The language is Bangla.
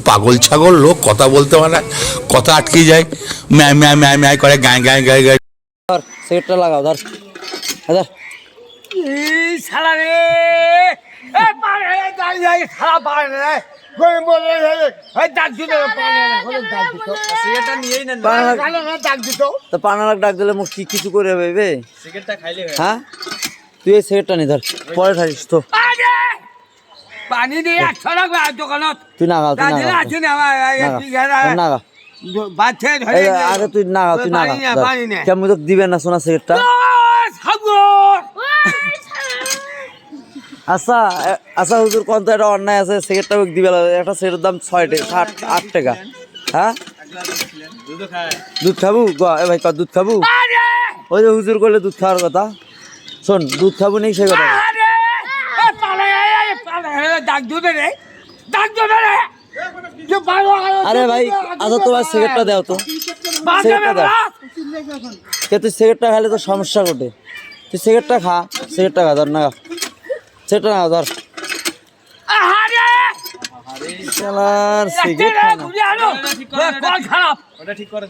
পাগল ছাগল লোক কথা বলতে পারে কথা আটকে যায় ম্যায় ম্যায় ম্যায় ম্যায় করে গায়ে গায়ে গায়ে গায়ে ধর সিগারেটটা লাগাও ধর ধর শালা রে এ পারে দাই দাই শালা পারে রে কই বলে এই ডাক দিতে পারে না কোন ডাক দিত সিগারেটটা নিয়েই নেন ভালো না ডাক দিত তো পানালাক ডাক দিলে মুখ কি কিছু করে ভাইবে সিগারেটটা খাইলে হয় হ্যাঁ তুই এই সিগারেটটা নি ধর পরে খাইস তো আরে পানি দিয়ে ছড়া গা দোকানত তুই নাগা তুই দাদিরা নাগা আছে না আমার নাগা বাচ্চা ধরে আগে তুই নাগা তুই নাগা পানি না কেমন তো দিবেন না শোনা সিগারেটটা সাগর আচ্ছা আচ্ছা হুজুর কোন তো একটা অন্যায় আছে সিগারেটটা দিবে একটা সিগারেটের দাম 6 টাকা 8 টাকা হ্যাঁ দুধ খায় দুধ খাবো এ ভাই দুধ খাবো ওই যে হুজুর করলে দুধ খাওয়ার কথা শোন দুধ খাবো নেই সে কথা আরে এ পালে ডাক দিতে রে ডাক দিতে রে যে পালো আরে ভাই আচ্ছা তোমার সিগারেটটা দাও তো সিগারেটটা দাও কে তুই সিগারেটটা খাইলে তো সমস্যা ঘটে তুই সিগারেটটা খা ধর না সিগারেটটা না ধর আরে শালার সিগারেট খানা খারাপ ওটা ঠিক করে